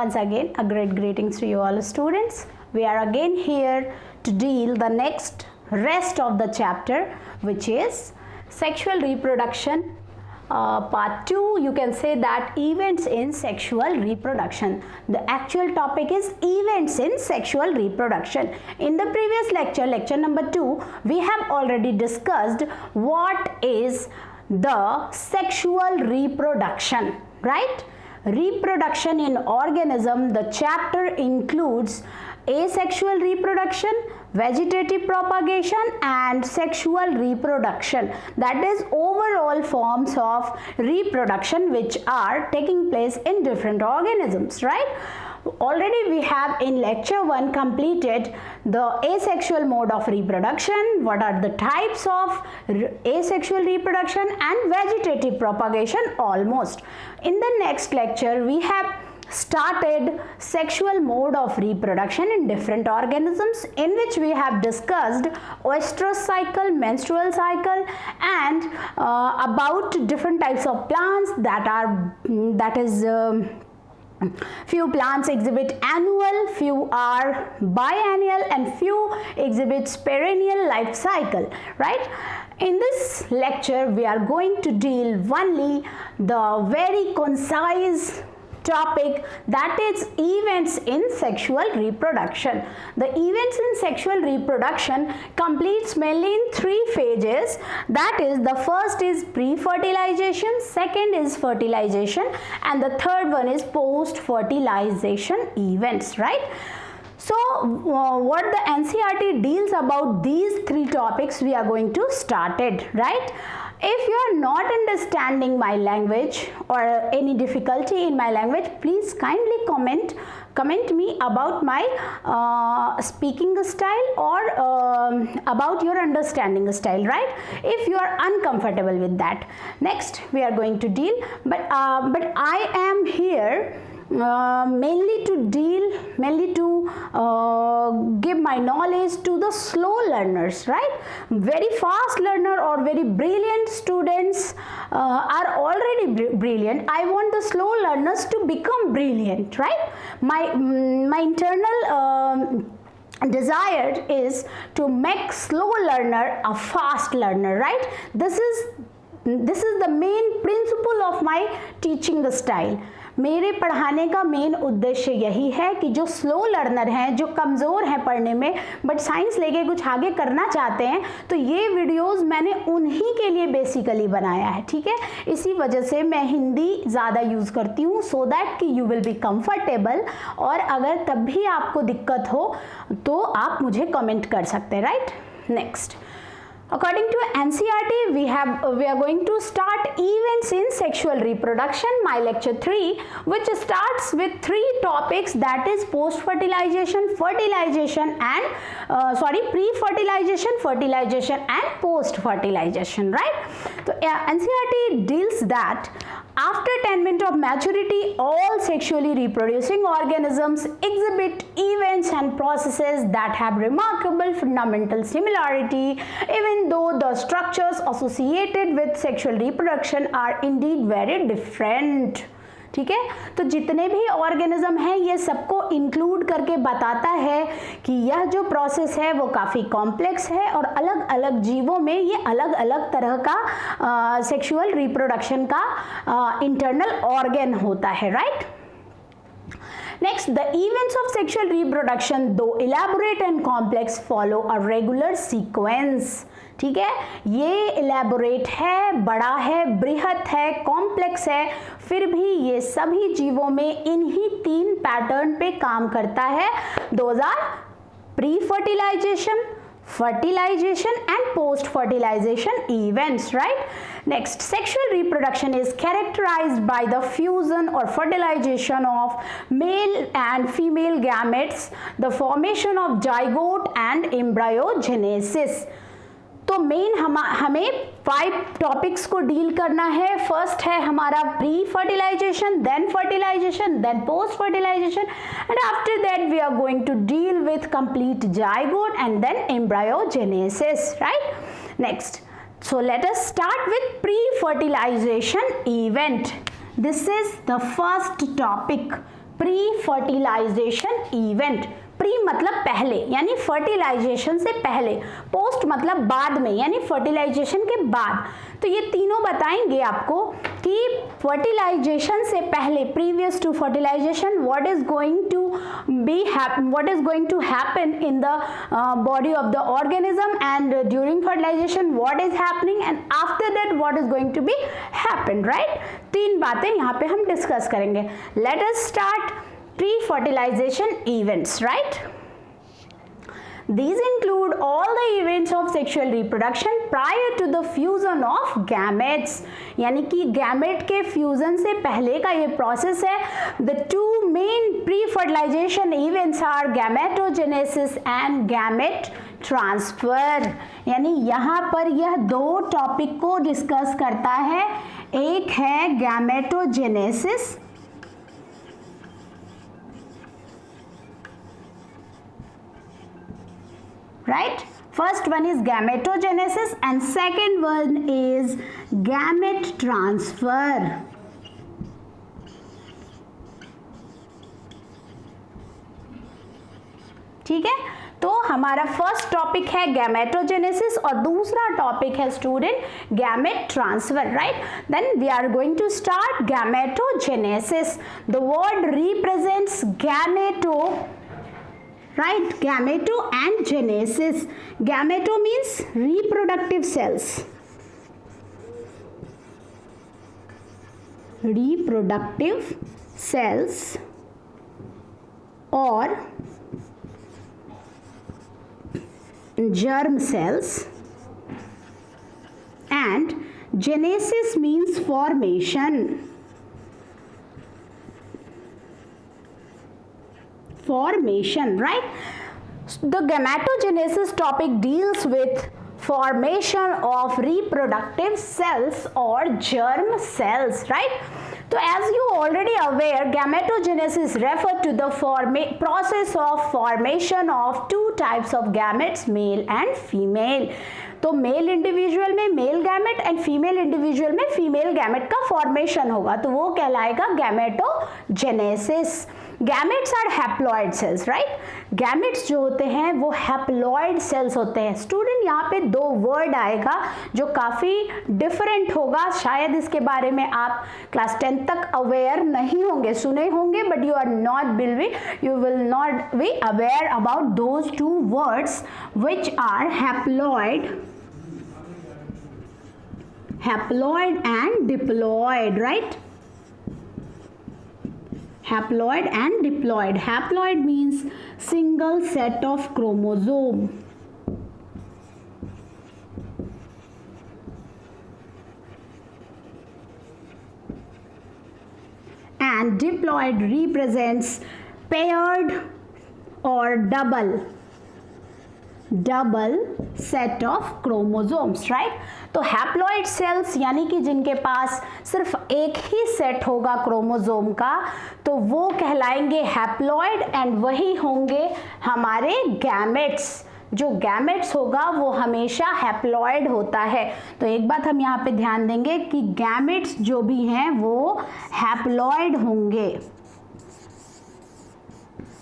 Once again, a great greetings to you all students. We are again here to deal the next rest of the chapter, which is sexual reproduction. Part 2, you can say that events in sexual reproduction. The actual topic is events in sexual reproduction. In the previous lecture, lecture number 2, we have already discussed what is the sexual reproduction, right? Reproduction in organism, the chapter includes asexual reproduction, vegetative propagation and sexual reproduction. That is overall forms of reproduction which are taking place in different organisms, right? Already we have in lecture 1 completed the asexual mode of reproduction, what are the types of asexual reproduction and vegetative propagation almost. In the next lecture we have started sexual mode of reproduction in different organisms, in which we have discussed oestrus cycle, menstrual cycle and about different types of plants few plants exhibit annual, few are biennial and few exhibit perennial life cycle, right? In this lecture we are going to deal only the very concise topic, that is events in sexual reproduction. The events in sexual reproduction completes mainly in 3 phases. That is, the first is pre-fertilization, second is fertilization and the third one is post-fertilization events, right? So what the NCERT deals about these 3 topics, we are going to start it, right? If you are not understanding my language or any difficulty in my language, please kindly comment me about my speaking style or about your understanding style, right? If you are uncomfortable with that. Next we are going to deal, but I am here mainly to give my knowledge to the slow learners, right? Very fast learner or very brilliant students are already brilliant. I want the slow learners to become brilliant, right? My internal desire is to make slow learner a fast learner, right? This is the main principle of my teaching style. मेरे पढ़ाने का main उद्देश्य यही है कि जो slow learner हैं, जो कमज़ोर हैं पढ़ने में बट साइंस लेके कुछ आगे करना चाहते हैं, तो ये वीडियोस मैंने उन्हीं के लिए बेसिकली बनाया है, ठीक है? इसी वजह से मैं हिंदी ज़्यादा यूज़ करती हूँ सो दैट कि यू विल बी कंफर्टेबल, और अगर तब भी आपको दिक्कत हो तो आप मुझे कमेंट कर सकते हैं, right? Next, according to NCERT, we are going to start events in sexual reproduction, my lecture 3, which starts with 3 topics, that is post-fertilization, fertilization and pre-fertilization, fertilization and post-fertilization, right? So NCERT deals that after attainment of maturity, all sexually reproducing organisms exhibit events and processes that have remarkable fundamental similarity, even though the structures associated with sexual reproduction are indeed very different. ठीक है, तो जितने भी organism हैं ये सबको include करके बताता है कि यह जो प्रोसेस है वो काफ़ी कॉम्प्लेक्स है और अलग अलग जीवों में ये अलग अलग तरह का सेक्सुअल रिप्रोडक्शन का इंटरनल ऑर्गन होता है, right? Next, the events of sexual reproduction, though elaborate and complex, follow a regular sequence. ठीक है, ये इलेबोरेट है, बड़ा है, बृहत है, कॉम्प्लेक्स है, फिर भी ये सभी जीवों में इन्हीं 3 पैटर्न पे काम करता है. Those are pre-fertilization, fertilization and post-fertilization events, right? Next, sexual reproduction is characterized by the fusion or fertilization of male and female gametes, the formation of zygote and embryogenesis. तो मेन हमें 5 topics को deal करना है. First है हमारा pre fertilization, then fertilization, then post fertilization and after that we are going to deal with complete zygote and then embryogenesis, right? Next, so let us start with pre-fertilization event. This is the first topic. Pre fertilization event. Pre मतलब पहले यानी fertilisation से पहले, post मतलब बाद में यानी fertilisation के बाद। तो ये तीनों बताएंगे आपको कि फर्टिलाइजेशन से पहले, previous to fertilization, what is going to happen in the body of the organism, and during fertilization what is happening, and after that what is going to be happen, right. तीन बातें यहाँ पे हम discuss करेंगे। Let us start pre-fertilization events, right? These include all the events of sexual reproduction prior to the fusion of gametes, यानी कि gamete के fusion से पहले का ये प्रोसेस है। The two main pre-fertilization events are gametogenesis and gamete transfer, यानी यहाँ पर यह दो टॉपिक को डिस्कस करता है। एक है gametogenesis, right? First one is gametogenesis and second one is gamete transfer. ठीक है, तो हमारा फर्स्ट टॉपिक है गैमेटोजेनेसिस और दूसरा टॉपिक है student gamete transfer, right. Then we are going to start gametogenesis. The word represents gameto, right? Gameto and genesis. Gameto means reproductive cells. Reproductive cells or germ cells, and genesis means formation. Formation, right? The gametogenesis topic deals with formation of reproductive cells or germ cells, right? So as you already aware, gametogenesis refer to the process of formation of two types of gametes, male and female. तो male individual में male gamete and female individual में female gamete का formation होगा, तो वो कहलाएगा gametogenesis. Gametes are haploid cells, right. Gametes जो होते हैं वो हैप्लॉइड सेल्स होते हैं। स्टूडेंट यहाँ पे दो वर्ड आएगा जो काफ़ी डिफरेंट होगा, शायद इसके बारे में आप क्लास 10 तक अवेयर नहीं होंगे, सुने होंगे, but you will not be aware about those two words which are haploid and diploid, right? Haploid and diploid. Haploid means single set of chromosome, and diploid represents paired or double set of chromosomes, right? तो haploid cells यानी कि जिनके पास सिर्फ एक ही set होगा chromosome का, तो वो कहलाएंगे हैप्लॉइड, एंड वही होंगे हमारे गैमेट्स। जो गैमेट्स होगा वो हमेशा हैप्लॉइड होता है। तो एक बात हम यहाँ पे ध्यान देंगे कि गैमेट्स जो भी हैं वो हैप्लॉइड होंगे,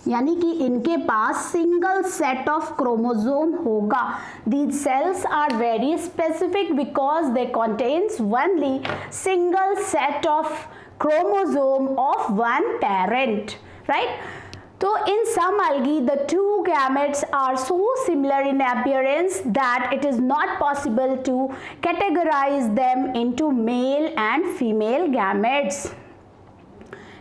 यानी कि इनके पास सिंगल सेट ऑफ क्रोमोसोम होगा। These cells are very specific because they contains only single set of chromosome of one parent, right? So in some algae, the two gametes are so similar in appearance that it is not possible to categorize them into male and female gametes.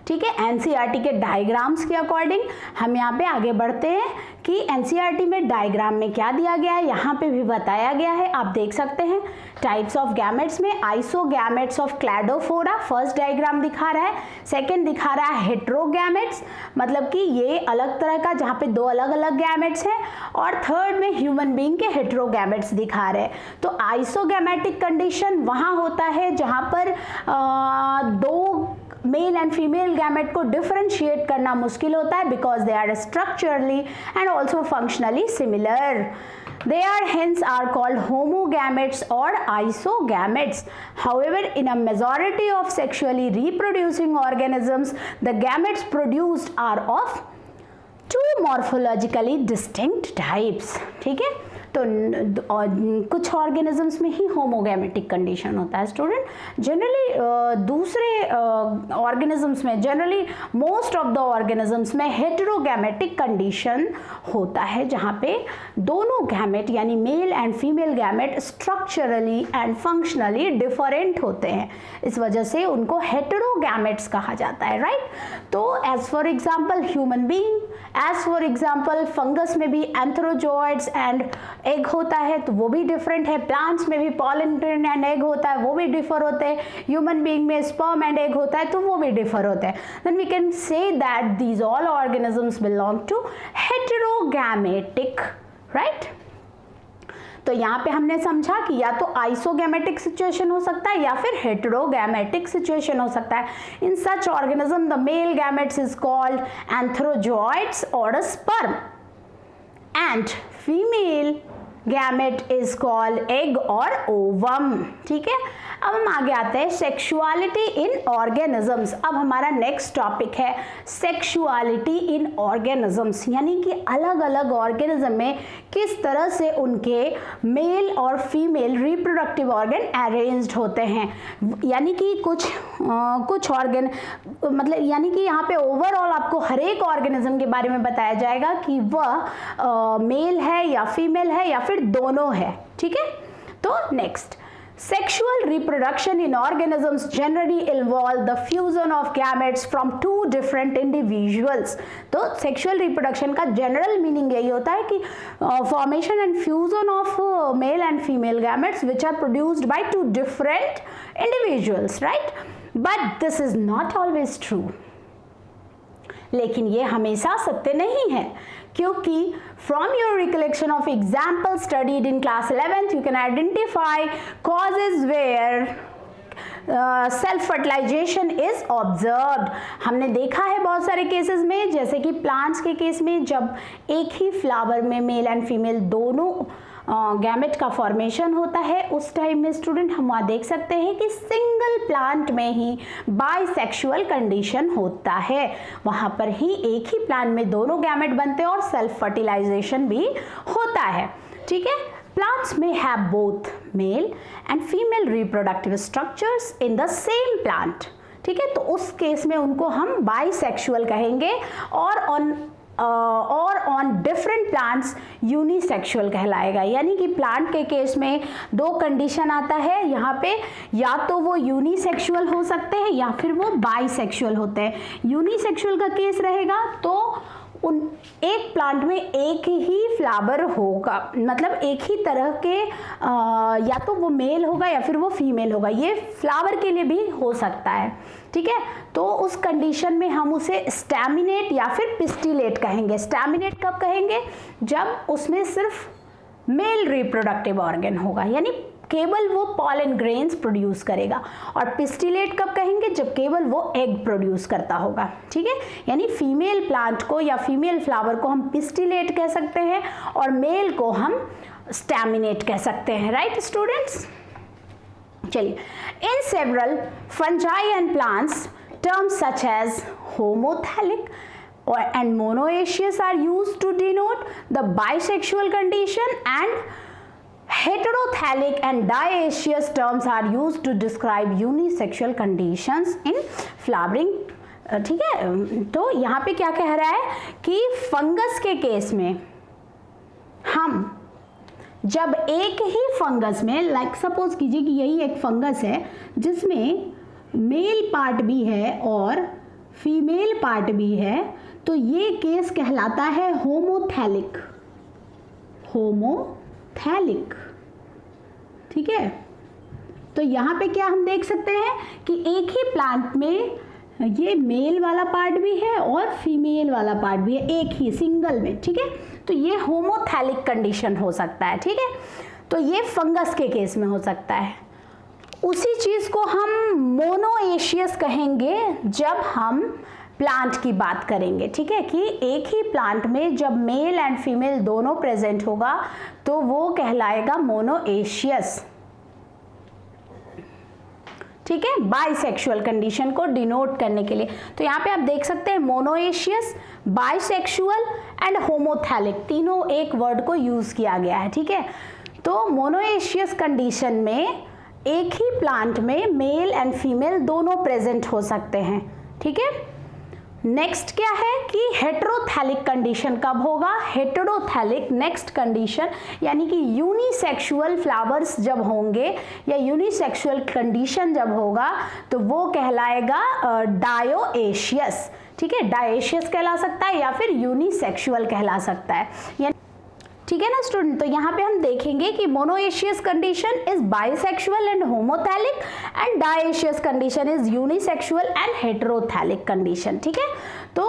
ठीक है, NCERT के diagrams के according हम यहाँ पे आगे बढ़ते हैं कि एनसीईआरटी में डायग्राम में क्या दिया गया है, यहाँ पे भी बताया गया है, आप देख सकते हैं। टाइप्स ऑफ गैमेट्स में आइसोगैमेट्स ऑफ क्लैडोफोरा फर्स्ट डायग्राम दिखा रहा है, सेकंड दिखा रहा है हेट्रोगैमेट्स, मतलब कि ये अलग तरह का जहाँ पे दो अलग अलग गैमेट्स हैं, और थर्ड में ह्यूमन बीइंग के हेट्रोगैमेट्स दिखा रहे हैं। तो आइसोगैमेटिक कंडीशन वहाँ होता है जहाँ पर दो मेल एंड फीमेल गैमेट को डिफरेंशिएट करना मुश्किल होता है because they are structurally and also functionally similar. They are hence are called homogametes or isogametes. However, in a majority of sexually reproducing organisms, the gametes produced are of two morphologically distinct types. ठीक है, तो कुछ organisms में ही homogametic condition होता है student. Generally दूसरे organisms में, generally most of the organisms में हेटेरोगैमेटिक कंडीशन होता है, जहाँ पे दोनों गैमेट यानी mail and female gamete structurally and functionally different होते हैं. इस वजह से उनको हेटेरोगैमेट्स कहा जाता है, राइट. तो as for example human being, as for example fungus में भी एंथ्रोजोइड्स एंड एग होता है, तो वो भी डिफरेंट है. प्लांट्स में भी पॉलन ग्रेन एंड एग होता है, वो भी डिफर होते हैं. ह्यूमन बीइंग में स्पर्म एंड एग होता है, तो वो भी डिफर होते हैं. Then we can say that these all organisms belong to heterogametic, right. तो यहाँ पे हमने समझा कि या तो आइसोगैमेटिक सिचुएशन हो सकता है या फिर हेटेरोगैमेटिक सिचुएशन हो सकता है. In such organism the male gametes is called antherozoids और a sperm and female gamete is called egg or ovum. ठीक है, अब हम आगे आते हैं सेक्सुअलिटी इन ऑर्गेनिजम्स. अब हमारा नेक्स्ट टॉपिक है सेक्सुअलिटी इन ऑर्गेनिजम्स, यानी कि अलग अलग ऑर्गेनिज्म में किस तरह से उनके मेल और फीमेल रिप्रोडक्टिव ऑर्गन अरेंज्ड होते हैं. यानी कि कुछ ऑर्गन, मतलब यानी कि यहाँ पे ओवरऑल आपको हर एक ऑर्गेनिज्म के बारे में बताया जाएगा कि वह मेल है या फीमेल है या फिर दोनों है. ठीक है, तो next, sexual reproduction in organisms generally involve the fusion of gametes from two different individuals. तो sexual reproduction का general meaning यही होता है कि formation and fusion of male and female gametes which are produced by two different individuals, right? But this is not always true. लेकिन ये हमेशा सत्य नहीं है, क्योंकि from your recollection of example studied in class 11th you can identify causes where self fertilization is observed. हमने देखा है बहुत सारे केसेस में, जैसे कि प्लांट्स के केस में जब एक ही फ्लावर में मेल एंड फीमेल दोनों गैमेट का फॉर्मेशन होता है, उस टाइम में स्टूडेंट हम वहाँ देख सकते हैं कि सिंगल प्लांट में ही बाइसेक्सुअल कंडीशन होता है. वहाँ पर ही एक ही प्लांट में दोनों गैमेट बनते हैं और सेल्फ फर्टिलाइजेशन भी होता है. ठीक है, plants may have both male and female reproductive structures in the same plant. ठीक है, तो उस केस में उनको हम बाइसेक्सुअल कहेंगे और ऑन डिफरेंट प्लांट्स यूनिसेक्सुअल कहलाएगा. यानी कि प्लांट के केस में दो कंडीशन आता है यहाँ पे, या तो वो यूनिसेक्सुअल हो सकते हैं या फिर वो बाइसेक्सुअल होते हैं. यूनिसेक्सुअल का केस रहेगा तो उन एक प्लांट में एक ही फ्लावर होगा, मतलब एक ही तरह के या तो वो मेल होगा या फिर वो फीमेल होगा. ये फ्लावर के लिए भी हो सकता है. ठीक है, तो उस कंडीशन में हम उसे स्टैमिनेट या फिर पिस्टिलेट कहेंगे. स्टैमिनेट कब कहेंगे? जब उसमें सिर्फ मेल रिप्रोडक्टिव ऑर्गन होगा, यानी केवल वो पॉलन ग्रेन्स प्रोड्यूस करेगा. और पिस्टिलेट कब कहेंगे? जब केवल वो एग प्रोड्यूस करता होगा. ठीक है, यानी फीमेल प्लांट को या फीमेल फ्लावर को हम पिस्टिलेट कह सकते हैं और मेल को हम स्टैमिनेट कह सकते हैं. राइट स्टूडेंट्स, चलिए, in several fungi and plants terms such as homothallic and monoecious are used to denote the bisexual condition, and heterothalic and dioecious terms are used to describe unisexual conditions in flowering. ठीक है, तो यहाँ पे क्या कह रहा है कि फंगस के केस में हम जब एक ही फंगस में, लाइक सपोज कीजिए कि यही एक फंगस है जिसमें मेल पार्ट भी है और फीमेल पार्ट भी है, तो ये केस कहलाता है होमोथैलिक. होमोथैलिक, ठीक है. तो यहाँ पे क्या हम देख सकते हैं कि एक ही प्लांट में ये मेल वाला पार्ट भी है और फीमेल वाला पार्ट भी है, एक ही सिंगल में. ठीक है, तो ये होमोथैलिक कंडीशन हो सकता है. ठीक है, तो ये फंगस के केस में हो सकता है. उसी चीज़ को हम मोनोएशियस कहेंगे जब हम प्लांट की बात करेंगे, ठीक है, कि एक ही प्लांट में जब मेल एंड फीमेल दोनों प्रेजेंट होगा तो वो कहलाएगा मोनोएशियस, ठीक है, बाइसेक्सुअल कंडीशन को डिनोट करने के लिए। तो यहाँ पे आप देख सकते हैं मोनोएशियस, बाइसेक्सुअल एंड होमोथैलिक, तीनों एक वर्ड को यूज किया गया है, ठीक है। तो मोनोएशियस कंडीशन में एक ही प्लांट में मेल एंड फीमेल दोनों प्रेजेंट हो सकते हैं, ठीक है। नेक्स्ट क्या है कि हेटेरोथैलिक कंडीशन कब होगा? हेटेरोथैलिक नेक्स्ट कंडीशन यानी कि यूनिसेक्सुअल फ्लावर्स जब होंगे या यूनिसेक्सुअल कंडीशन जब होगा तो वो कहलाएगा डायोएशियस, ठीक है, डायोएशियस कहला सकता है या फिर यूनिसेक्सुअल कहला सकता है, ठीक है ना स्टूडेंट। तो यहाँ पे हम देखेंगे कि monoecious condition is bisexual and homothallic and dioecious condition is unisexual and heterothallic condition, ठीक है। तो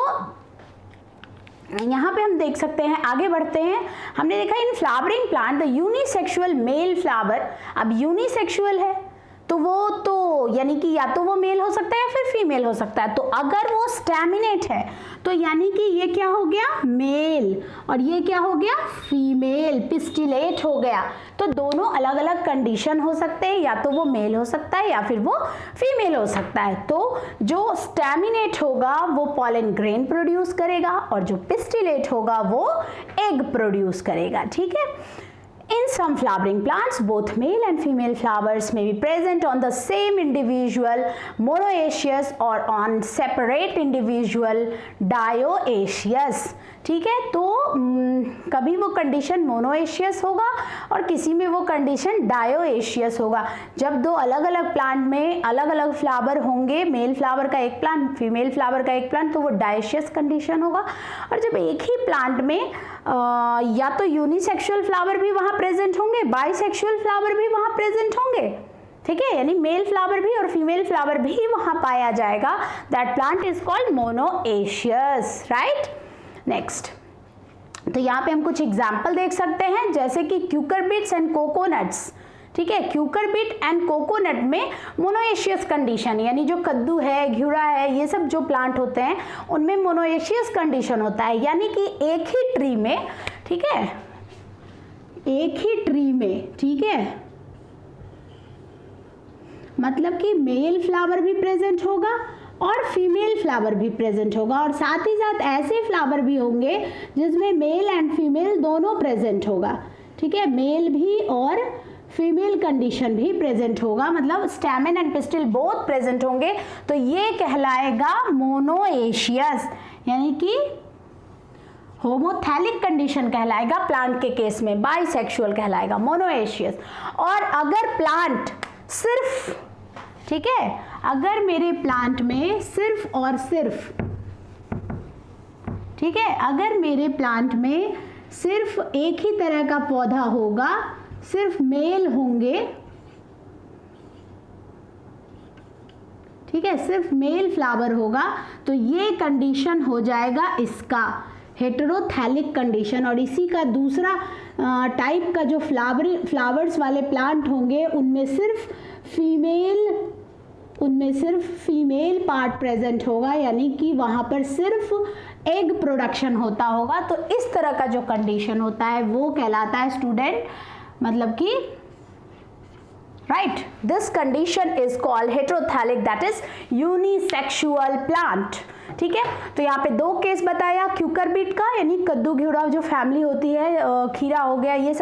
यहाँ पे हम देख सकते हैं, आगे बढ़ते हैं, हमने देखा in flowering plant the unisexual male flower, अब यूनिसेक्सुअल है तो वो तो यानी कि या तो वो मेल हो सकता है या फिर फीमेल हो सकता है। तो अगर वो स्टैमिनेट है तो यानी कि ये क्या हो गया? मेल, और ये क्या हो गया? फीमेल, पिस्टिलेट हो गया। तो दोनों अलग अलग कंडीशन हो सकते हैं, या तो वो मेल हो सकता है या फिर वो फीमेल हो सकता है। तो जो स्टैमिनेट होगा वो पॉलन ग्रेन प्रोड्यूस करेगा और जो पिस्टिलेट होगा वो एग प्रोड्यूस करेगा, ठीक है। In some flowering plants, both male and female flowers may be present on the same individual, monoecious, or on separate individual, dioecious. ठीक है, तो कभी वो कंडीशन मोनोएशियस होगा और किसी में वो कंडीशन डायोएशियस होगा। जब दो अलग अलग प्लांट में अलग अलग फ्लावर होंगे, मेल फ्लावर का एक प्लांट, फीमेल फ्लावर का एक प्लांट, तो वो डायोएशियस कंडीशन होगा। और जब एक ही प्लांट में या तो यूनिसेक्सुअल फ्लावर भी वहाँ प्रेजेंट होंगे, बाइसेक्सुअल फ्लावर भी वहाँ प्रेजेंट होंगे, ठीक है, यानी मेल फ्लावर भी और फीमेल फ्लावर भी वहाँ पाया जाएगा। That plant is called monoecious, right. Next, तो यहाँ पे हम कुछ एग्जाम्पल देख सकते हैं, जैसे कि क्यूकरबिट्स एंड कोकोनट्स, ठीक है, क्यूकरबिट एंड कोकोनट में मोनोएशियस कंडीशन, यानी जो कद्दू है, घिउरा है, ये सब जो प्लांट होते हैं उनमें मोनोएशियस कंडीशन होता है, यानी कि एक ही ट्री में, ठीक है, एक ही ट्री में, ठीक है, मतलब कि मेल फ्लावर भी प्रेजेंट होगा और फीमेल फ्लावर भी प्रेजेंट होगा, और साथ ही साथ ऐसे फ्लावर भी होंगे जिसमें मेल एंड फीमेल दोनों प्रेजेंट होगा, ठीक है, मेल भी और फीमेल कंडीशन भी प्रेजेंट होगा, मतलब stamen and pistil both present होंगे। तो ये कहलाएगा मोनोएशियस, यानी कि होमोथैलिक कंडीशन कहलाएगा प्लांट के केस में, बाइसेक्सुअल कहलाएगा मोनोएशियस। और अगर प्लांट सिर्फ, ठीक है, अगर मेरे प्लांट में सिर्फ और सिर्फ, ठीक है, अगर मेरे प्लांट में सिर्फ एक ही तरह का पौधा होगा, सिर्फ मेल होंगे, ठीक है, सिर्फ मेल फ्लावर होगा, तो ये कंडीशन हो जाएगा इसका हेटेरोथैलिक कंडीशन। और इसी का दूसरा टाइप का जो फ्लावर्स वाले प्लांट होंगे उनमें सिर्फ फीमेल पार्ट प्रेजेंट होगा, यानी कि वहां पर सिर्फ एग प्रोडक्शन होता होगा। तो इस तरह का जो कंडीशन होता है वो कहलाता है स्टूडेंट, मतलब कि right, this condition is called heterothallic, that is unisexual plant, ठीक है। तो यहाँ पे दो केस बताया, क्यूकरबिट का यानी कद्दू घिउरा जो फैमिली होती है, खीरा हो गया, ये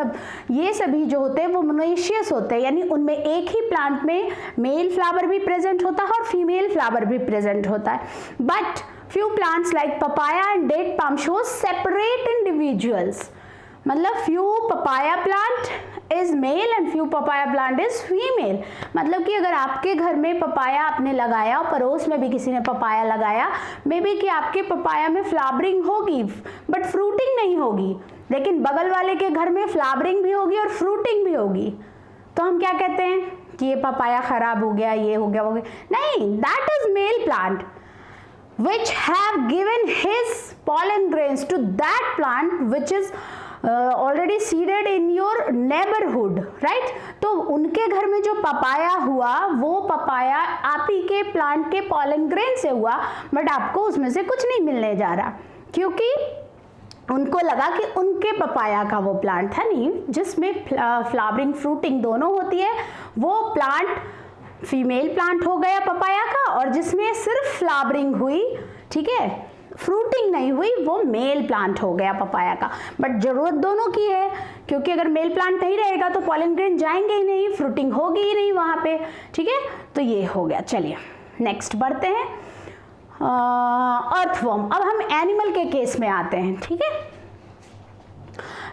सभी जो होते हैं वो मोनोएशियस होते हैं, यानी उनमें एक ही प्लांट में मेल फ्लावर भी प्रेजेंट होता है और फीमेल फ्लावर भी प्रेजेंट होता है। But few plants like papaya and date palm show separate individuals, मतलब few papaya plant is male and few papaya plant is female. मतलब कि अगर आपके घर में पपाया आपने लगाया, पड़ोस में भी किसी ने पपाया लगाया, मे बी कि आपके पपाया में फ्लावरिंग होगी बट फ्रूटिंग नहीं होगी, लेकिन बगल वाले के घर में फ्लावरिंग भी होगी और फ्रूटिंग भी होगी, तो हम क्या कहते हैं कि ये पपाया खराब हो गया, ये हो गया, वो गया। नहीं, that is male plant which have given his pollen grains to that plant which is already seeded in your neighbourhood, right. तो उनके घर में जो पपाया हुआ वो पपाया आप ही के प्लांट के पॉलन ग्रेन से हुआ, बट आपको उसमें से कुछ नहीं मिलने जा रहा, क्योंकि उनको लगा कि उनके पपाया का वो प्लांट था नहीं जिसमें फ्लावरिंग फ्रूटिंग दोनों होती है, वो प्लांट फीमेल प्लांट हो गया पपाया का, और जिसमें सिर्फ फ्लावरिंग हुई, ठीक है, फ्रूटिंग नहीं हुई, वो मेल प्लांट हो गया पपाया का। बट जरूरत दोनों की है, क्योंकि अगर मेल प्लांट नहीं रहेगा तो पॉलन ग्रेन जाएंगे ही नहीं, फ्रूटिंग होगी ही नहीं वहां पे, ठीक है। तो ये हो गया। चलिए नेक्स्ट बढ़ते हैं, अर्थवर्म। अब हम एनिमल के केस में आते हैं, ठीक है।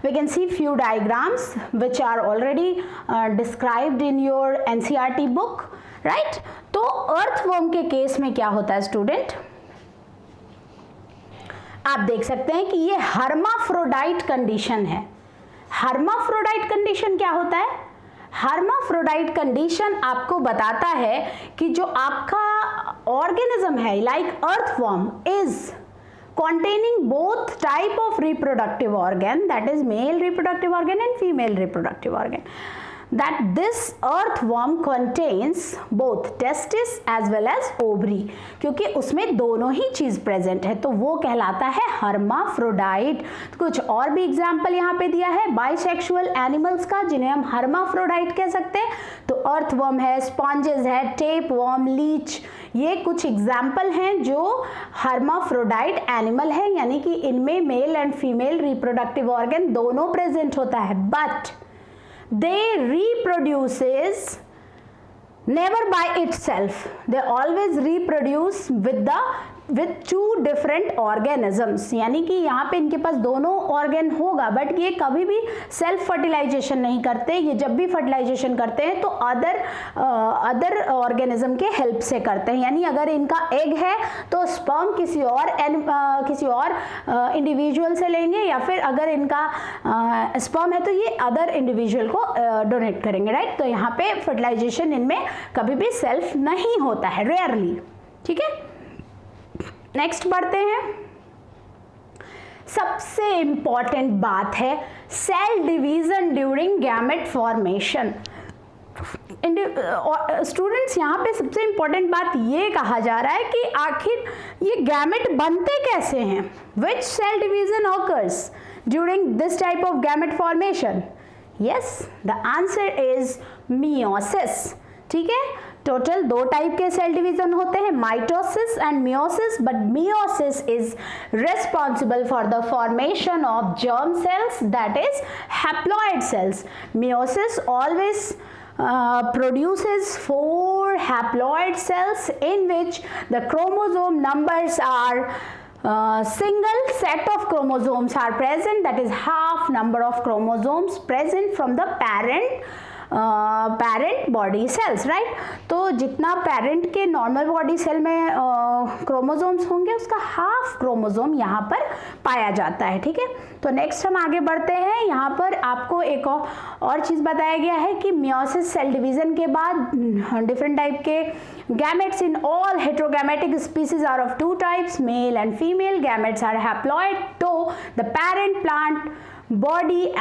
We can see few diagrams which are already described in your NCERT book, right? तो अर्थवर्म के केस में क्या होता है स्टूडेंट, आप देख सकते हैं कि ये हर्माफ्रोडाइट कंडीशन है। हर्माफ्रोडाइट कंडीशन क्या होता है? हर्माफ्रोडाइट कंडीशन आपको बताता है कि जो आपका ऑर्गेनिज्म है like earthworm is containing both type of reproductive organ, that is male reproductive organ and female reproductive organ, that this earthworm contains both testis as well as ovary, क्योंकि उसमें दोनों ही चीज प्रेजेंट है, तो वो कहलाता है हर्माफ्रोडाइट। कुछ और भी एग्जाम्पल यहाँ पे दिया है बाइसेक्सुअल एनिमल्स का जिन्हें हम हर्माफ्रोडाइट कह सकते हैं, तो अर्थवर्म है, स्पॉन्जेस है, टेपवर्म, लीच, ये कुछ एग्जाम्पल हैं जो हर्माफ्रोडाइट एनिमल है, यानी कि इनमें mail and female reproductive organ दोनों प्रेजेंट होता है, but they reproduces never by itself, they always reproduce with two different organisms, यानी कि यहाँ पे इनके पास दोनों ऑर्गन होगा, बट ये कभी भी सेल्फ फर्टिलाइजेशन नहीं करते, ये जब भी फर्टिलाइजेशन करते हैं तो अदर ऑर्गेनिज्म के हेल्प से करते हैं, यानी अगर इनका एग है तो स्पर्म किसी और इंडिविजुअल से लेंगे, या फिर अगर इनका स्पर्म है तो ये अदर इंडिविजुअल को डोनेट करेंगे, राइट। तो यहाँ पे फर्टिलाइजेशन इनमें कभी भी सेल्फ नहीं होता है, रेयरली, ठीक है। नेक्स्ट बढ़ते हैं, सबसे इंपॉर्टेंट बात है cell division during gamete formation. Students यहाँ पे सबसे इंपॉर्टेंट बात ये कहा जा रहा है कि आखिर ये गैमेट बनते कैसे हैं, which cell division occurs during this type of gamete formation. Yes, the answer is meiosis, ठीक है। टोटल दो टाइप के सेल डिवीजन होते हैं, mitosis and meiosis, but meiosis is responsible for the formation of germ cells, that is haploid cells. Meiosis always produces 4 haploid cells in which the chromosome numbers are single set of chromosomes are present, that is half number of chromosomes present from the parent body cells, right. तो जितना parent के normal body cell में chromosomes होंगे उसका half chromosome यहाँ पर पाया जाता है, ठीक है। तो नेक्स्ट हम आगे बढ़ते हैं, यहाँ पर आपको एक और चीज़ बताया गया है कि मियोसिस सेल डिवीजन के बाद डिफरेंट टाइप के gametes in all heterogametic species are of 2 types, male and female. Gametes are haploid, so the parent plant body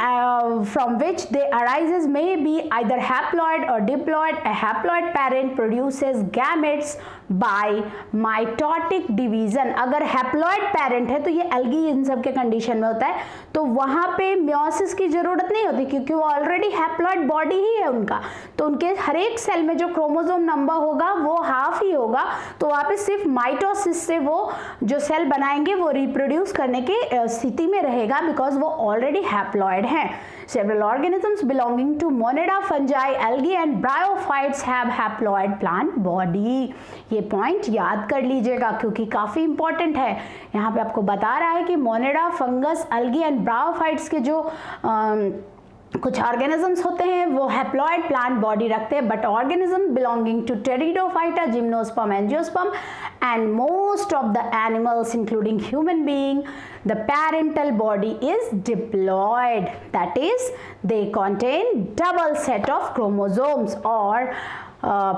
from which they arises may be either haploid or diploid. A haploid parent produces gametes by mitotic division. अगर haploid parent है तो ये algae इन सब के condition में होता है, तो वहाँ पे meiosis की जरूरत नहीं होती क्योंकि वो ऑलरेडी haploid बॉडी ही है उनका, तो उनके हर एक सेल में जो क्रोमोसोम नंबर होगा वो हाफ ही होगा, तो वहाँ पे सिर्फ माइटोसिस से वो जो सेल बनाएंगे वो रिप्रोड्यूस करने की स्थिति में रहेगा बिकॉज वो ऑलरेडी हैप्लॉइड हैं. Several organisms belonging to Monera, fungi, algae and bryophytes have haploid plant body. ये पॉइंट याद कर लीजिएगा क्योंकि काफ़ी इंपॉर्टेंट है. यहाँ पे आपको बता रहा है कि Monera, fungus, algae and bryophytes के जो कुछ ऑर्गेनिजम्स होते हैं वो हैप्लॉइड प्लांट बॉडी रखते हैं, but organism belonging to pteridophyta, gymnosperm, angiosperm and most of the animals including human being, the parental body is diploid, that is they contain double set of chromosomes or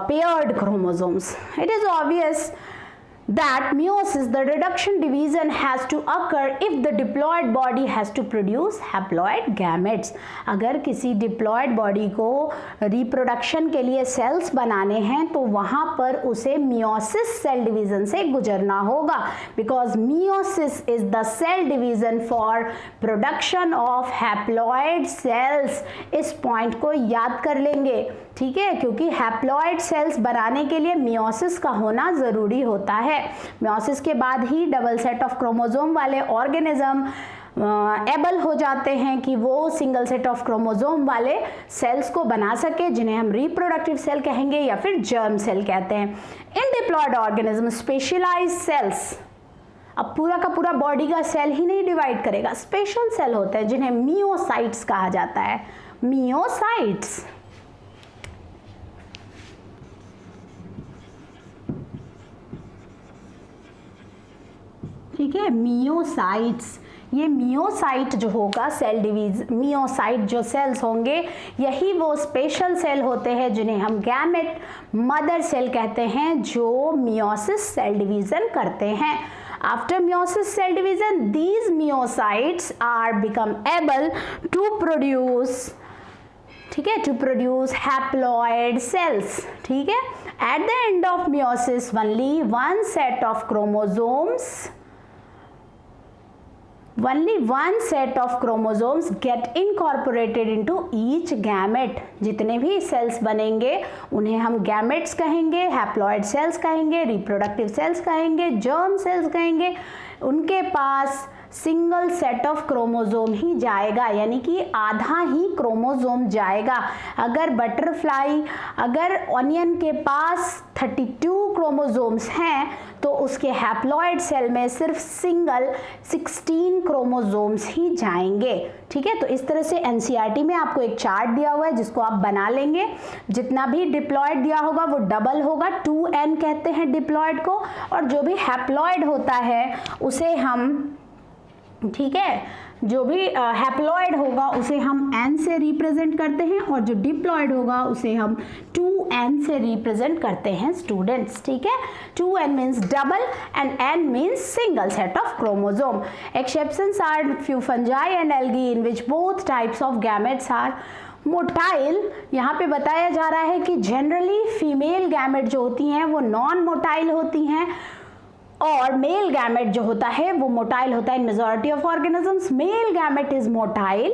paired chromosomes. It is obvious that meiosis, the reduction division has to occur if the diploid body has to produce haploid gametes. अगर किसी diploid body को reproduction के लिए cells बनाने हैं तो वहाँ पर उसे meiosis cell division से गुजरना होगा, because meiosis is the cell division for production of haploid cells. इस point को याद कर लेंगे, ठीक है, क्योंकि हैप्लॉइड सेल्स बनाने के लिए मियोसिस का होना ज़रूरी होता है. मियोसिस के बाद ही डबल सेट ऑफ क्रोमोसोम वाले ऑर्गेनिज्म एबल हो जाते हैं कि वो सिंगल सेट ऑफ क्रोमोसोम वाले सेल्स को बना सके, जिन्हें हम रिप्रोडक्टिव सेल कहेंगे या फिर जर्म सेल कहते हैं. इन डिप्लॉयड ऑर्गेनिज्म स्पेशलाइज सेल्स, अब पूरा का पूरा बॉडी का सेल ही नहीं डिवाइड करेगा, स्पेशल सेल होते हैं जिन्हें मियोसाइट्स कहा जाता है. मियोसाइट्स, ठीक है, मियोसाइट्स. ये मियोसाइट जो होगा सेल डिवीजन, मियोसाइट जो सेल्स होंगे यही वो स्पेशल सेल होते हैं जिन्हें हम गैमेट मदर सेल कहते हैं, जो मियोसिस सेल डिवीजन करते हैं. After meiosis cell division, these myocytes are become able to produce, ठीक है, to produce haploid cells. ठीक है, at the end of meiosis only one set of chromosomes get incorporated into each gamete. जितने भी sales बनेंगे उन्हें हम gametes कहेंगे, हैप्लॉइड सेल्स कहेंगे, रिप्रोडक्टिव सेल्स कहेंगे, जर्म सेल्स कहेंगे. उनके पास सिंगल सेट ऑफ क्रोमोसोम ही जाएगा, यानी कि आधा ही क्रोमोसोम जाएगा. अगर बटरफ्लाई, अगर ऑनियन के पास 32 क्रोमोसोम्स हैं तो उसके हैप्लॉइड सेल में सिर्फ सिंगल 16 क्रोमोसोम्स ही जाएंगे. ठीक है, तो इस तरह से एनसीईआरटी में आपको एक चार्ट दिया हुआ है जिसको आप बना लेंगे. जितना भी डिप्लॉयड दिया होगा वो डबल होगा, 2n कहते हैं डिप्लॉयड को, और जो भी हैप्लॉयड होता है उसे हम, ठीक है, जो भी हैप्लॉइड होगा उसे हम n से रिप्रेजेंट करते हैं और जो डिप्लॉयड होगा उसे हम 2n से रिप्रेजेंट करते हैं स्टूडेंट्स. ठीक है, 2n means double and n means single set of chromosome. Exceptions are few fungi and algae in which both types of gametes are motile. यहाँ पे बताया जा रहा है कि जनरली फीमेल गैमेट जो होती हैं वो नॉन मोटाइल होती हैं और मेल गैमेट जो होता है वो मोटाइल होता है. इन majority of organisms male gamete is motile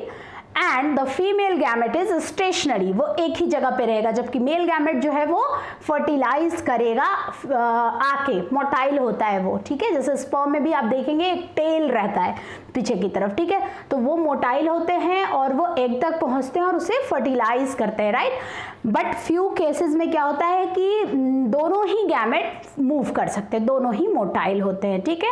and the female gamete is stationary, वो एक ही जगह पे रहेगा, जबकि मेल गैमेट जो है वो फर्टिलाइज करेगा आके, मोटाइल होता है वो. ठीक है, जैसे स्पर्म में भी आप देखेंगे एक टेल रहता है पीछे की तरफ. ठीक है, तो वो मोटाइल होते हैं और वो एग तक पहुंचते हैं और उसे फर्टिलाइज करते हैं, राइट. बट फ्यू केसेस में क्या होता है कि दोनों ही गैमेट मूव कर सकते हैं, दोनों ही मोटाइल होते हैं. ठीक है,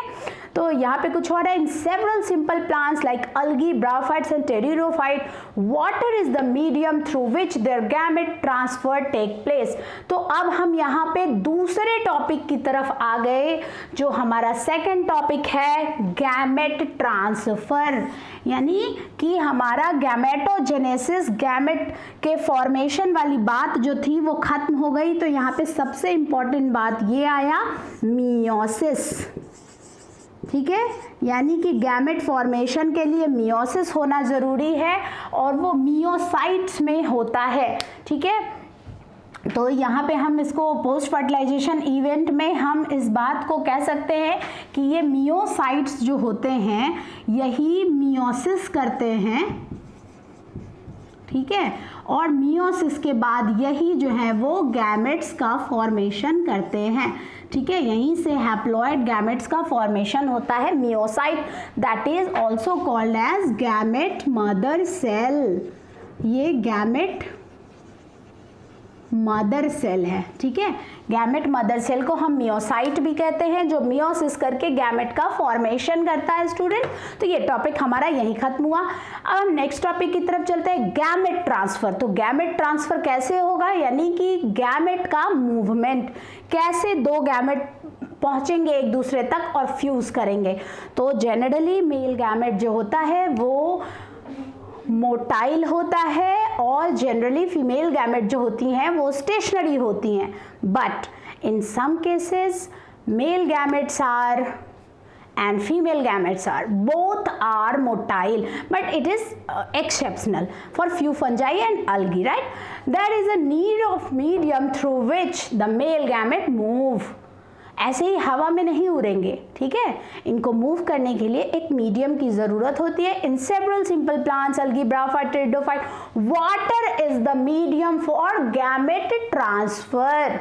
तो यहाँ पे कुछ और है. In several simple plants like algae, bryophytes and pteridophyte, water is the medium through which their gamete transfer take place. तो अब हम यहाँ पे दूसरे टॉपिक की तरफ आ गए, जो हमारा सेकंड टॉपिक है गैमेट ट्रांसफर. यानी कि हमारा गैमेटोजेनेसिस, गैमेट के फॉर्मेशन वाली बात जो थी वो खत्म हो गई. तो यहाँ पे सबसे इंपॉर्टेंट बात ये आया, मियोसिस. ठीक है, यानी कि गैमेट फॉर्मेशन के लिए मियोसिस होना जरूरी है और वो मियोसाइट्स में होता है. ठीक है, तो यहाँ पे हम इसको पोस्ट फर्टिलाइजेशन इवेंट में हम इस बात को कह सकते हैं कि ये मियोसाइट्स जो होते हैं यही मियोसिस करते हैं. ठीक है, और मियोसिस के बाद यही जो है वो गैमेट्स का फॉर्मेशन करते हैं. ठीक है, यहीं से हैप्लॉइड गैमेट्स का फॉर्मेशन होता है. Meiocyte that is also called as gamete mother cell. ये गैमेट मदर सेल है. ठीक है, गैमेट मदर सेल को हम मियोसाइट भी कहते हैं, जो मियोसिस करके गैमेट का फॉर्मेशन करता है स्टूडेंट. तो ये टॉपिक हमारा यहीं खत्म हुआ. अब हम नेक्स्ट टॉपिक की तरफ चलते हैं, गैमेट ट्रांसफर. तो गैमेट ट्रांसफर कैसे होगा, यानी कि गैमेट का मूवमेंट, कैसे दो गैमेट पहुंचेंगे एक दूसरे तक और फ्यूज करेंगे. तो जनरली मेल गैमेट जो होता है वो मोटाइल होता है और जनरली फीमेल गैमेट जो होती हैं वो स्टेशनरी होती हैं. But in some cases male gametes are and female gametes are both are motile, but it is exceptional for few fungi and algae, right? There is a need of medium through which the male gamete move. ऐसे ही हवा में नहीं उड़ेंगे, ठीक है, इनको move करने के लिए एक मीडियम की जरूरत होती है. In several simple plants, algae, bryophyte, pteridophyte, water is the medium for gamete transfer.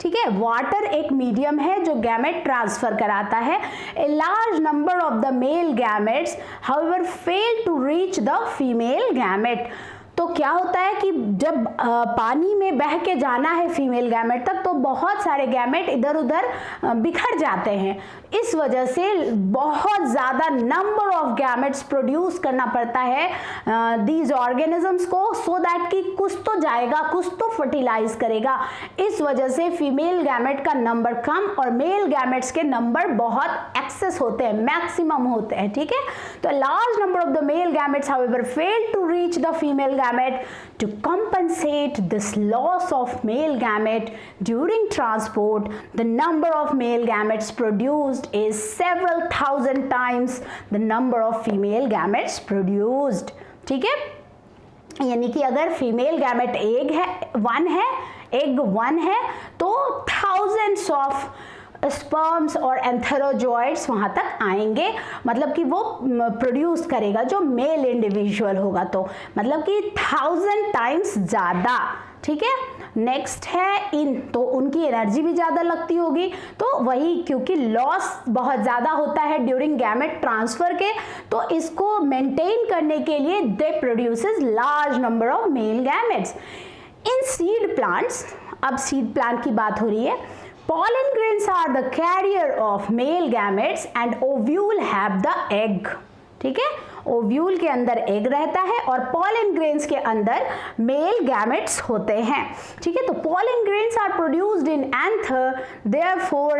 ठीक है, वाटर एक मीडियम है जो गैमेट ट्रांसफर कराता है. A large number of the male gametes however fail to reach the female gamete. तो क्या होता है कि जब पानी में बह के जाना है फीमेल गैमेट तक, तो बहुत सारे गैमेट इधर उधर बिखर जाते हैं. इस वजह से बहुत ज़्यादा नंबर ऑफ गैमेट्स प्रोड्यूस करना पड़ता है दीज ऑर्गेनिजम्स को, सो दैट कि कुछ तो जाएगा, कुछ तो फर्टिलाइज करेगा. इस वजह से फीमेल गैमेट का नंबर कम और मेल गैमेट्स के नंबर बहुत एक्सेस होते हैं, मैक्सिमम होते हैं. ठीक है, तो large number of the male gametes however fail to reach the female gamete. To compensate this loss of male gamete during transport, the number of male gametes produced is several thousand times the number of female gametes produced. ठीक है, यानी कि अगर female gamete egg one है तो thousands of sperms और antherozoids वहाँ तक आएंगे, मतलब कि वो प्रोड्यूस करेगा जो मेल इंडिविजुअल होगा, तो मतलब कि 1000 टाइम्स ज़्यादा. ठीक है, नेक्स्ट है इन, तो उनकी एनर्जी भी ज़्यादा लगती होगी, तो वही क्योंकि लॉस बहुत ज़्यादा होता है ड्यूरिंग गैमेट ट्रांसफ़र के, तो इसको मेंटेन करने के लिए दे produces large number of male gametes. In seed plants, अब सीड प्लांट की बात हो रही है, pollen grains are the carrier of male gametes and ovule have the egg. ठीक है, ओव्यूल के अंदर एग रहता है और pollen grains के अंदर मेल गैमेट्स होते हैं. ठीक है, तो pollen grains are produced in anther, therefore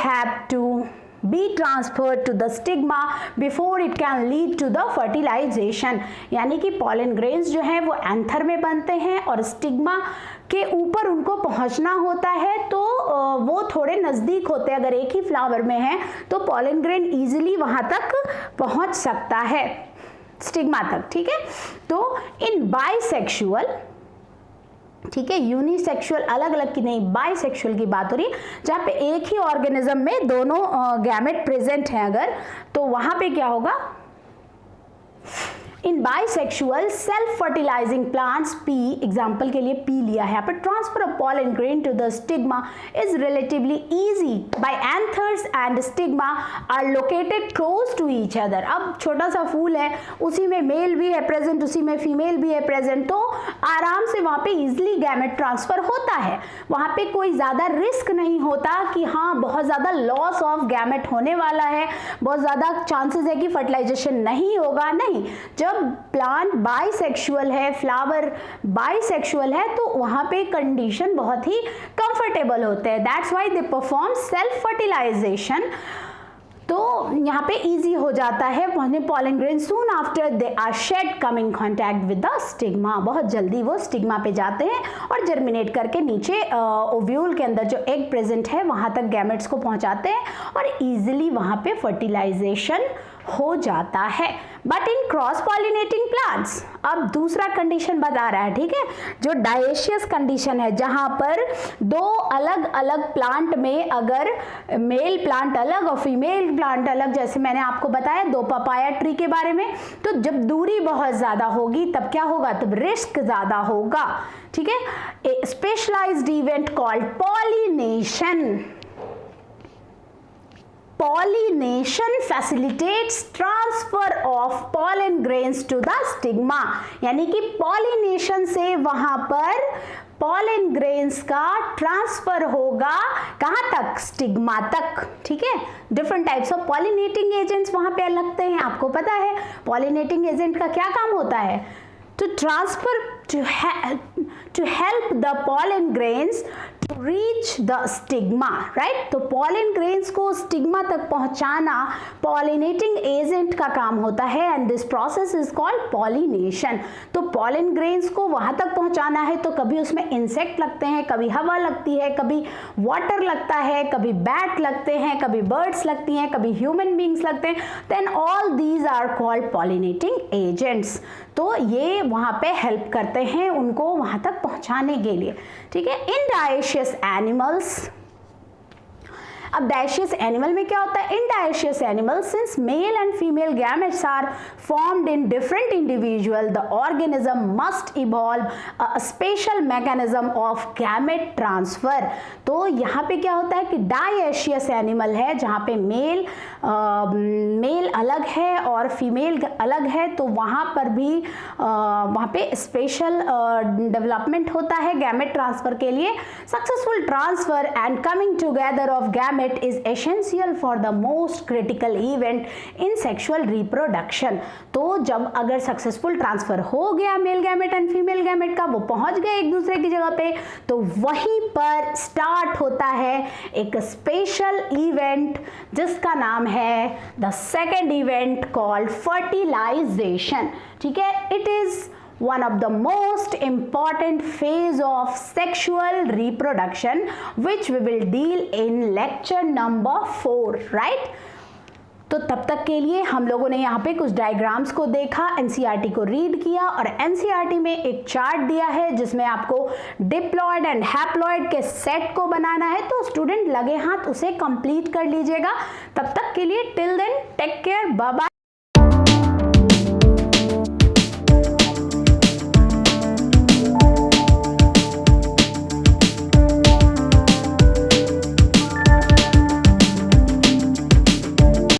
have to be transferred to the stigma before it can lead to the fertilization. यानी कि pollen grains जो हैं वो एंथर में बनते हैं और स्टिग्मा के ऊपर उनको पहुंचना होता है, तो वो थोड़े नज़दीक होते हैं. अगर एक ही फ्लावर में है तो pollen grain easily वहाँ तक पहुंच सकता है, स्टिग्मा तक. ठीक है, तो इन बाइसेक्सुअल, ठीक है, यूनिसेक्सुअल अलग अलग की नहीं, बाइसेक्सुअल की बात हो रही है, जहाँ पे एक ही ऑर्गेनिज्म में दोनों गैमेट प्रेजेंट हैं अगर, तो वहाँ पे क्या होगा, in bisexual self fertilizing plants, pea example के लिए पी लिया है यहाँ पर, transfer of pollen grain to the stigma is relatively easy by anthers and stigma are located close to each other. अब छोटा सा फूल है, उसी में मेल भी है प्रेजेंट, उसी में फीमेल भी है प्रेजेंट, तो आराम से वहाँ पे इजिली गैमेट ट्रांसफर होता है. वहाँ पे कोई ज़्यादा रिस्क नहीं होता कि हाँ बहुत ज़्यादा लॉस ऑफ गैमेट होने वाला है, बहुत ज़्यादा चांसेस है कि फर्टिलाइजेशन नहीं होगा. नहीं, जब प्लांट बाइसेक्सुअल है, फ्लावर बाइसेक्सुअल है, तो वहां पे कंडीशन बहुत ही कंफर्टेबल होते हैं. That's why they perform self fertilization. तो यहाँ पे इजी हो जाता है pollen grains soon after they are shed come in contact with the stigma. बहुत जल्दी वो स्टिग्मा पे जाते हैं और जर्मिनेट करके नीचे ओव्यूल के अंदर जो एग प्रेजेंट है वहाँ तक गैमेट्स को पहुँचाते हैं और इजीली वहाँ पे फर्टिलाइजेशन हो जाता है. But in cross pollinating plants, अब दूसरा कंडीशन बता रहा है. ठीक है, जो डायेशियस कंडीशन है, जहां पर दो अलग अलग प्लांट में अगर मेल प्लांट अलग और फीमेल प्लांट अलग, जैसे मैंने आपको बताया दो पपाया ट्री के बारे में, तो जब दूरी बहुत ज़्यादा होगी तब क्या होगा, तब रिस्क ज़्यादा होगा. ठीक है, a specialized event called pollination. Pollination facilitates transfer of pollen grains to the stigma. यानी कि pollination से वहां पर pollen grains का ट्रांसफर होगा कहाँ तक, स्टिग्मा तक. ठीक है, different types of pollinating agents वहां पे लगते हैं. आपको पता है पॉलिनेटिंग एजेंट का क्या काम होता है, to transfer to help the pollen grains reach the stigma, right. तो पॉलन ग्रेन्स को स्टिग्मा तक पहुंचाना पॉलिनेटिंग एजेंट का काम होता है and this process is called pollination. तो पॉलन ग्रेन्स को वहां तक पहुंचाना है तो कभी उसमें इंसेक्ट लगते हैं, कभी हवा लगती है, कभी वाटर लगता है, कभी बैट लगते हैं, कभी बर्ड्स लगती हैं, कभी ह्यूमन बींग्स लगते हैं, then all these are called pollinating agents. तो ये वहां पे हेल्प करते हैं उनको वहां तक पहुंचाने के लिए, ठीक है। इन डायशियस एनिमल्स, अब डायशियस एनिमल में क्या होता है, in dioecious animal since male and female gametes are formed in different individual the organism must evolve a special mechanism of gamete transfer. तो यहाँ पे क्या होता है कि डायशियस एनिमल है जहाँ पे मेल अलग है और फीमेल अलग है, तो वहाँ पर भी वहाँ पे स्पेशल डेवलपमेंट होता है गैमेट ट्रांसफर के लिए। Successful transfer and coming together of gamete is essential for the most critical event in sexual reproduction। तो जब अगर सक्सेसफुल ट्रांसफर हो गया mail gamete and female gamete का, वो पहुंच गए एक दूसरे की जगह पे, तो वहीं पर स्टार्ट होता है एक स्पेशल इवेंट जिसका नाम है the second event called fertilization, ठीक है। It is one of the most important phase of sexual reproduction which we will deal in lecture number 4, right। तो तब तक के लिए हम लोगों ने यहाँ पे कुछ डायग्राम्स को देखा, एनसीईआरटी को रीड किया और एनसीईआरटी में एक चार्ट दिया है जिसमें आपको डिप्लॉयड एंड हैप्लॉयड के सेट को बनाना है। तो स्टूडेंट लगे हाथ उसे कंप्लीट कर लीजिएगा। तब तक के लिए till then take care, bye bye.